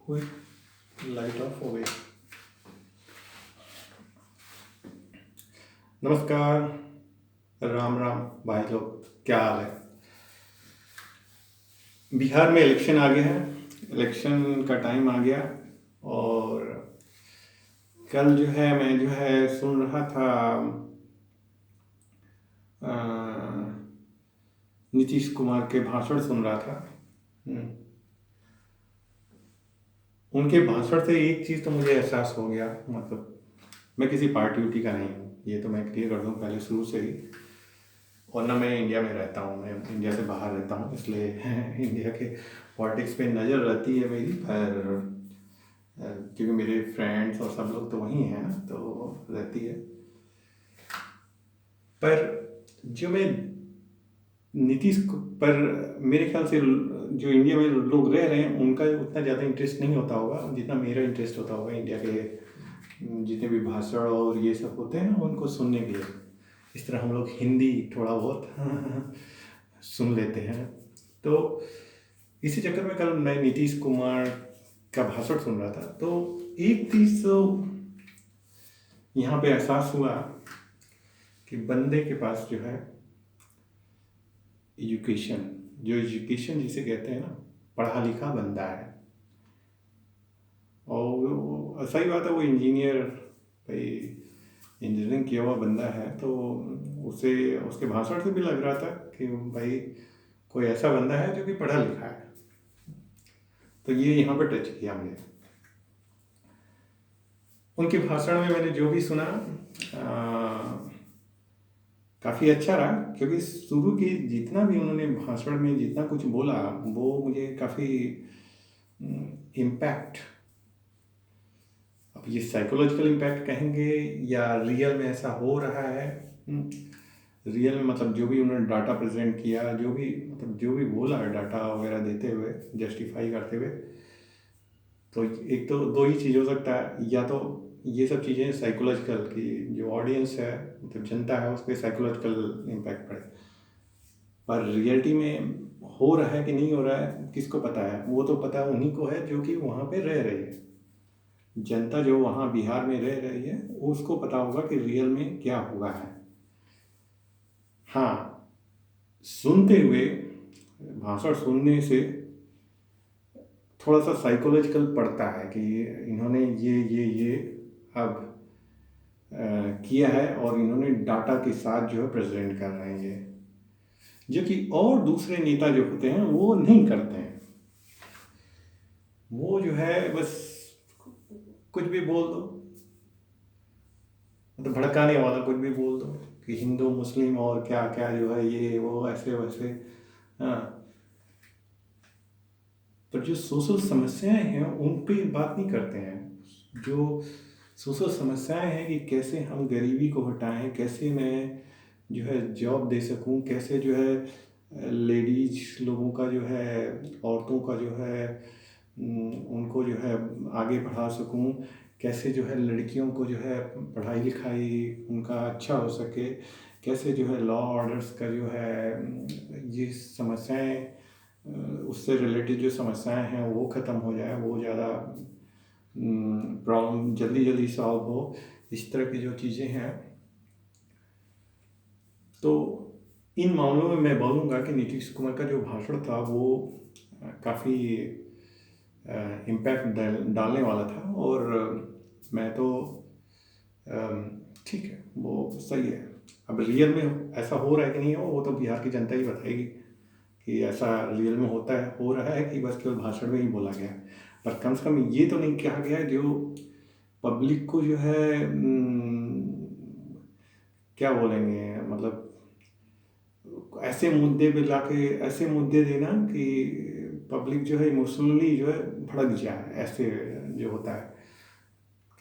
हुई light of हो गई। नमस्कार, राम राम भाई लोग, क्या हाल है। बिहार में इलेक्शन आ गया है, इलेक्शन का टाइम आ गया। और कल जो है मैं जो है सुन रहा था अ, नीतीश कुमार के भाषण सुन रहा था। हम्म, उनके भाषण से एक चीज़ तो मुझे एहसास हो गया, मतलब मैं किसी पार्टी उटी का नहीं हूँ, ये तो मैं क्लियर कर दूँ पहले शुरू से ही। और ना मैं इंडिया में रहता हूँ, मैं इंडिया से बाहर रहता हूँ, इसलिए इंडिया के पॉलिटिक्स पे नज़र रहती है मेरी। पर क्योंकि मेरे फ्रेंड्स और सब लोग तो वहीं हैं ना, तो रहती है। पर जो मैं पर मेरे ख्याल से जो इंडिया में लोग रह रहे हैं उनका उतना ज़्यादा इंटरेस्ट नहीं होता होगा जितना मेरा इंटरेस्ट होता होगा इंडिया के जितने भी भाषण और ये सब होते हैं ना उनको सुनने के लिए। इस तरह हम लोग हिंदी थोड़ा बहुत सुन लेते हैं। तो इसी चक्कर में कल मैं नीतीश कुमार का भाषण सुन रहा था, तो एक चीज़ तो यहाँ पे एहसास हुआ कि बंदे के पास जो है एजुकेशन, जो एजुकेशन जिसे कहते हैं ना, पढ़ा लिखा बंदा है। और सही बात है, वो इंजीनियर, भाई इंजीनियरिंग किया हुआ बंदा है, तो उसे उसके भाषण से भी लग रहा था कि भाई कोई ऐसा बंदा है जो कि पढ़ा लिखा है। तो ये यहाँ पर टच किया मुझे। उनके भाषण में मैंने जो भी सुना काफ़ी अच्छा रहा, क्योंकि शुरू की जितना भी उन्होंने भाषण में जितना कुछ बोला वो मुझे काफ़ी इम्पैक्ट, अब ये साइकोलॉजिकल इम्पैक्ट कहेंगे या रियल में ऐसा हो रहा है। रियल में मतलब जो भी उन्होंने डाटा प्रेजेंट किया, जो भी मतलब जो भी बोला डाटा वगैरह देते हुए, जस्टिफाई करते हुए, तो एक तो दो ही चीज़ हो सकता है, या तो ये सब चीज़ें साइकोलॉजिकल की जो ऑडियंस है, मतलब जनता है, उस पर साइकोलॉजिकल इम्पैक्ट पड़े। पर रियलिटी में हो रहा है कि नहीं हो रहा है किसको पता है, वो तो पता उन्हीं को है जो कि वहाँ पे रह रही है। जनता जो वहाँ बिहार में रह रही है उसको पता होगा कि रियल में क्या हुआ है। हाँ, सुनते हुए, भाषण सुनने से थोड़ा सा साइकोलॉजिकल पड़ता है कि इन्होंने ये अब किया है और इन्होंने डाटा के साथ जो है प्रेजेंट कर रहे हैं ये, जो कि और दूसरे नेता जो होते हैं वो नहीं करते हैं। वो जो है बस कुछ भी बोल दो, मतलब भड़काने वाला कुछ भी बोल दो कि हिंदू मुस्लिम और क्या क्या जो है ये वो ऐसे वैसे। हाँ, पर जो सोशल समस्याएं हैं उन पे बात नहीं करते हैं। जो सोशल समस्याएं हैं कि कैसे हम गरीबी को हटाएं, कैसे मैं जो है जॉब दे सकूं, कैसे जो है लेडीज लोगों का जो है, औरतों का जो है उनको जो है आगे बढ़ा सकूं, कैसे जो है लड़कियों को जो है पढ़ाई लिखाई उनका अच्छा हो सके, कैसे जो है लॉ ऑर्डर्स का जो है ये समस्याएं, उससे रिलेटेड जो समस्याएं हैं वो ख़त्म हो जाए, वो ज़्यादा प्रॉब्लम जल्दी जल्दी सॉल्व हो, इस तरह की जो चीज़ें हैं। तो इन मामलों में मैं बोलूँगा कि नीतीश कुमार का जो भाषण था वो काफ़ी इम्पैक्ट डालने वाला था। और मैं तो ठीक है, वो सही है। अब रियल में ऐसा हो रहा है कि नहीं हो, वो तो बिहार की जनता ही बताएगी कि ऐसा रियल में होता है, हो रहा है कि बस केवल भाषण में ही बोला गया है। पर कम से कम ये तो नहीं कहा गया जो पब्लिक को जो है क्या बोलेंगे, मतलब ऐसे मुद्दे पे लाके ऐसे मुद्दे देना कि पब्लिक जो है इमोशनली जो है भड़क जाए, ऐसे जो होता है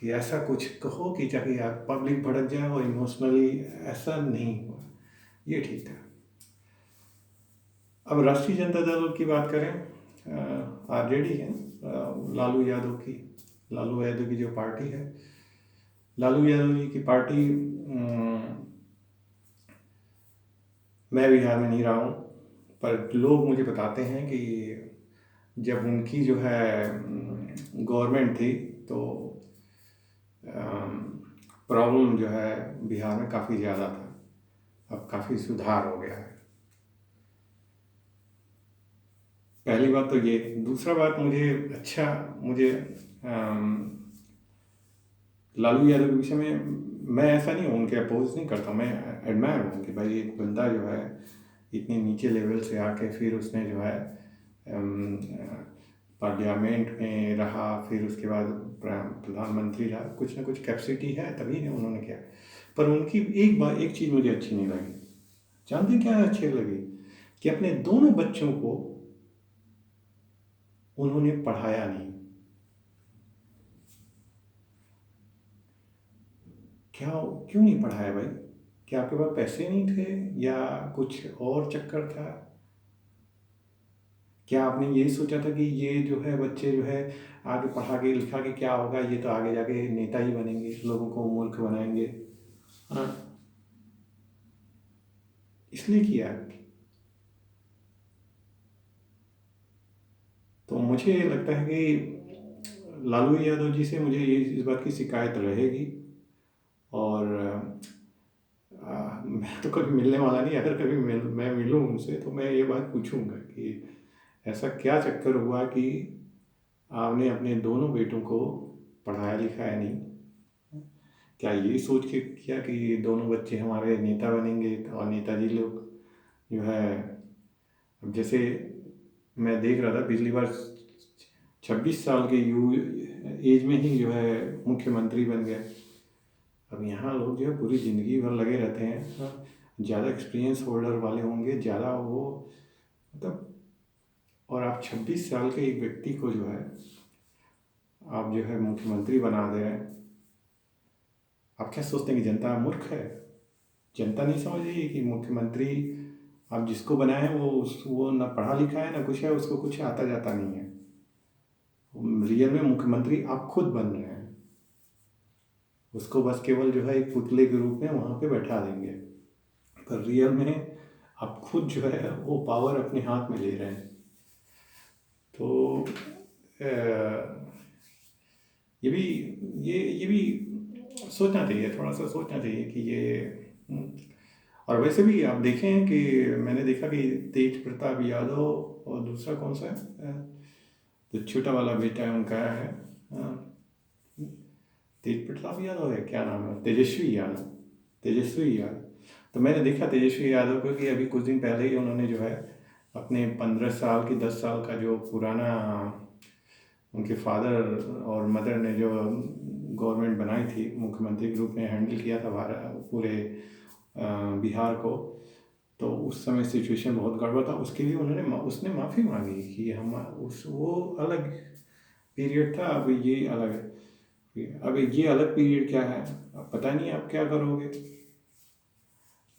कि ऐसा कुछ कहो कि ताकि यार पब्लिक भड़क जाए और इमोशनली, ऐसा नहीं हुआ, ये ठीक है। अब राष्ट्रीय जनता दल की बात करें, आरजेडी है, लालू यादव की जो पार्टी है, लालू यादव जी की पार्टी, मैं बिहार में नहीं रहा हूँ, पर लोग मुझे बताते हैं कि जब उनकी जो है गवर्नमेंट थी, तो प्रॉब्लम जो है बिहार में काफ़ी ज़्यादा था। अब काफ़ी सुधार हो गया है। पहली बात तो ये। दूसरा बात, मुझे लालू यादव के विषय में, मैं ऐसा नहीं हूँ, उनके अपोज नहीं करता, मैं एडमायर हूँ कि भाई एक बंदा जो है इतने नीचे लेवल से आके फिर उसने जो है पार्लियामेंट में रहा, फिर उसके बाद प्रधानमंत्री रहा। कुछ ना कुछ कैपेसिटी है, तभी ने उन्होंने किया। पर उनकी एक चीज़ मुझे अच्छी नहीं लगी। जानते क्या अच्छी लगी? कि अपने दोनों बच्चों को उन्होंने पढ़ाया नहीं। क्या, क्यों नहीं पढ़ाया भाई? क्या आपके पास पैसे नहीं थे या कुछ और चक्कर था? क्या आपने ये सोचा था कि ये जो है बच्चे जो है आगे पढ़ा के लिखा के क्या होगा, ये तो आगे जाके नेता ही बनेंगे, लोगों को मूर्ख बनाएंगे? हाँ, इसलिए किया। तो मुझे लगता है कि लालू यादव जी से मुझे ये इस बात की शिकायत रहेगी। और मैं तो कभी मिलने वाला नहीं। अगर कभी मैं मिलूँ उनसे तो मैं ये बात पूछूंगा कि ऐसा क्या चक्कर हुआ कि आपने अपने दोनों बेटों को पढ़ाया लिखाया नहीं? क्या ये सोच के किया कि ये दोनों बच्चे हमारे नेता बनेंगे और नेताजी लोग जो है, अब जैसे मैं देख रहा था पिछली बार 26 साल के यू एज में ही जो है मुख्यमंत्री बन गए। अब यहाँ लोग जो है पूरी ज़िंदगी भर लगे रहते हैं। ज़्यादा एक्सपीरियंस होल्डर वाले होंगे, ज़्यादा वो, मतलब। और आप 26 साल के एक व्यक्ति को जो है आप जो है मुख्यमंत्री बना दे रहे हैं। आप क्या सोचते हैं कि जनता मूर्ख है? जनता नहीं समझ रही है कि मुख्यमंत्री आप जिसको बनाए वो ना पढ़ा लिखा है ना कुछ है, उसको कुछ आता जाता नहीं है। रियल में मुख्यमंत्री आप खुद बन रहे हैं। उसको बस केवल जो है एक पुतले के रूप में वहाँ पे बैठा देंगे, पर रियल में आप खुद जो है वो पावर अपने हाथ में ले रहे हैं। तो ये भी ये भी सोचना चाहिए, थोड़ा सा सोचना चाहिए कि ये। और वैसे भी आप देखें कि मैंने देखा कि तेज प्रताप यादव और दूसरा कौन सा है, जो छोटा वाला बेटा है उनका है, तेज प्रताप यादव है, क्या नाम है, तेजस्वी यादव। तेजस्वी यादव। तो मैंने देखा तेजस्वी यादव को कि अभी कुछ दिन पहले ही उन्होंने जो है अपने 15 साल की 10 साल का जो पुराना उनके फादर और मदर ने जो गवर्नमेंट बनाई थी, मुख्यमंत्री के रूप में हैंडल किया था भारत पूरे बिहार को, तो उस समय सिचुएशन बहुत गड़बड़ था। उसके लिए उसने माफ़ी मांगी कि हम उस वो अलग पीरियड था, अब ये अलग है। अब ये अलग पीरियड क्या है, अब पता नहीं आप क्या करोगे।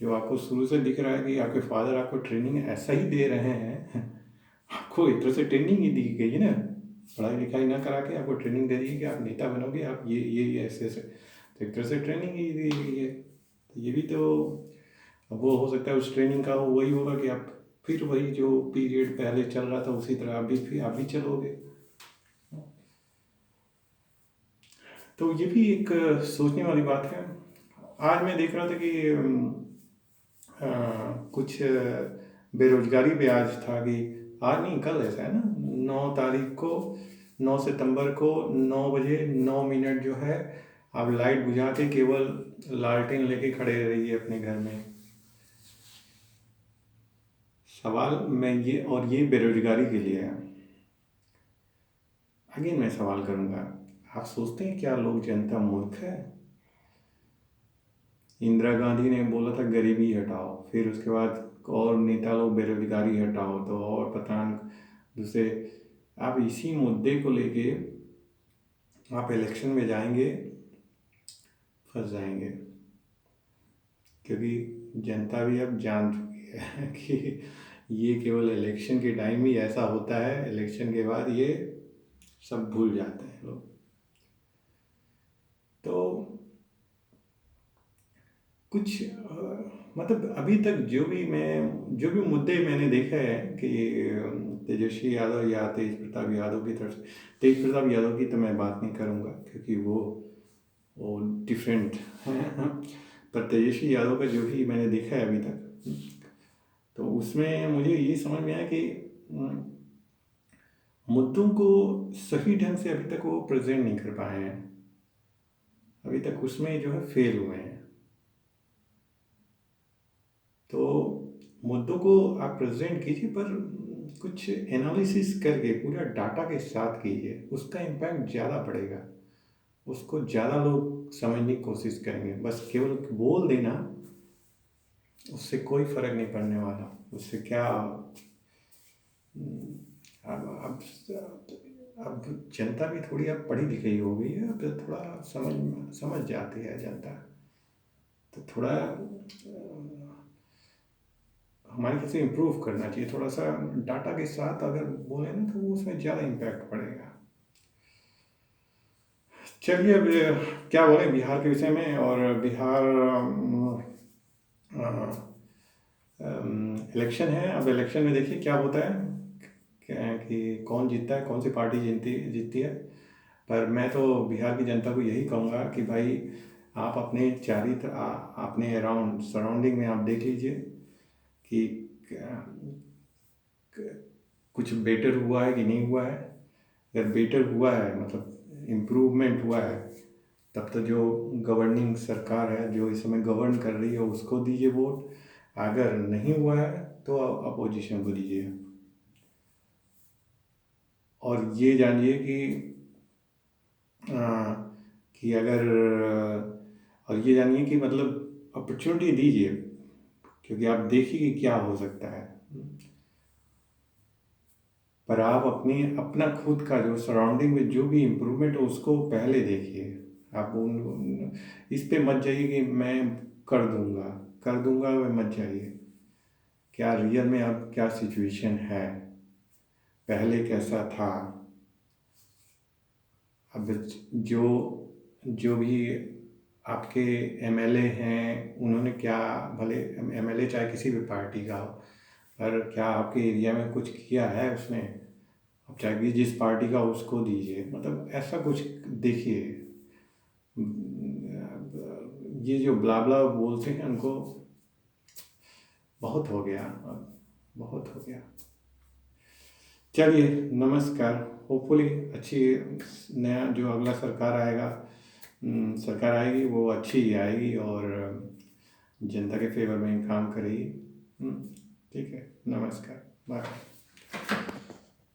जो आपको शुरू से दिख रहा है कि आपके फादर आपको ट्रेनिंग ऐसा ही दे रहे हैं आपको एक तरह से ट्रेनिंग ही दी गई है ना, पढ़ाई लिखाई ना करा के आपको ट्रेनिंग दे दी है कि आप नेता बनोगे, आप ये ऐसे ऐसे। तो एक तरह से ट्रेनिंग ही दी गई है। तो ये भी तो, अब वो हो सकता है उस ट्रेनिंग का वही होगा कि आप फिर वही जो पीरियड पहले चल रहा था उसी तरह आप भी चलोगे। तो ये भी एक सोचने वाली बात है। आज मैं देख रहा था कि कुछ बेरोजगारी पे आज था कि, आज नहीं कल ऐसा है ना, 9 तारीख को, 9 सितंबर को 9 बजे 9 मिनट जो है आप लाइट बुझा के केवल लालटेन लेके खड़े रहिए अपने घर में। सवाल मैं ये, और ये बेरोजगारी के लिए है। अगेन मैं सवाल करूँगा, आप सोचते हैं क्या लोग, जनता मूर्ख है? इंदिरा गांधी ने बोला था गरीबी हटाओ, फिर उसके बाद और नेता लोग बेरोजगारी हटाओ, तो और पता दूसरे। आप इसी मुद्दे को लेके आप इलेक्शन में जाएंगे, फंस जाएंगे। क्योंकि जनता भी अब जान चुकी है कि ये केवल इलेक्शन के टाइम ही ऐसा होता है, इलेक्शन के बाद ये सब भूल जाते हैं लोग। तो कुछ मतलब अभी तक जो भी मुद्दे मैंने देखे हैं कि तेजस्वी यादव या तेज प्रताप यादव की तरफ से। तेज प्रताप यादव की तो मैं बात नहीं करूँगा क्योंकि वो डिफरेंट हैं। पर तेजस्वी यादव का जो भी मैंने देखा है अभी तक, तो उसमें मुझे ये समझ में आया कि मुद्दों को सही ढंग से अभी तक वो प्रेजेंट नहीं कर पाए हैं। अभी तक उसमें जो है फेल हुए हैं। तो मुद्दों को आप प्रेजेंट कीजिए, पर कुछ एनालिसिस करके पूरा डाटा के साथ कीजिए, उसका इम्पैक्ट ज़्यादा पड़ेगा। उसको ज़्यादा लोग समझने की कोशिश करेंगे। बस केवल बोल देना, उससे कोई फ़र्क नहीं पड़ने वाला। उससे क्या अब अब जनता भी थोड़ी अब पढ़ी लिखी हो गई है, अब थोड़ा समझ जाती है जनता। तो थोड़ा हमारे ख्याल से इम्प्रूव करना चाहिए थोड़ा सा। डाटा के साथ अगर बोले ना तो उसमें ज़्यादा इम्पैक्ट पड़ेगा। चलिए, अब क्या बोलें बिहार के विषय में। और बिहार इलेक्शन है। अब इलेक्शन में देखिए क्या होता है, कि कौन जीतता है, कौन सी पार्टी जीतती है। पर मैं तो बिहार की जनता को यही कहूँगा कि भाई आप अपने अपने अराउंड सराउंडिंग में आप देख लीजिए कि कुछ बेटर हुआ है कि नहीं हुआ है। अगर बेटर हुआ है, मतलब इम्प्रूवमेंट हुआ है, तब तो जो गवर्निंग सरकार है, जो इस समय गवर्न कर रही है, उसको दीजिए वोट। अगर नहीं हुआ है तो अपोजिशन को दीजिए। और ये जानिए कि अगर और ये जानिए कि मतलब अपॉर्चुनिटी दीजिए, क्योंकि आप देखिए कि क्या हो सकता है। पर आप अपना खुद का जो सराउंडिंग में जो भी इम्प्रूवमेंट हो उसको पहले देखिए। आप इस पे मत जाइए कि मैं कर दूंगा में मत जाइए। क्या रियल में अब क्या सिचुएशन है, पहले कैसा था। अब जो जो भी आपके एमएलए हैं, उन्होंने क्या, भले एमएलए चाहे किसी भी पार्टी का हो, पर क्या आपके एरिया में कुछ किया है उसने। अब चाहे भी जिस पार्टी का उसको दीजिए, मतलब ऐसा कुछ देखिए। ये जो ब्ला ब्ला बोलते हैं उनको बहुत हो गया, अब बहुत हो गया। चलिए, नमस्कार। होपफुली अच्छी नया जो अगला सरकार आएगी वो अच्छी ही आएगी और जनता के फेवर में काम करेगी। ठीक है, नमस्कार, बाय।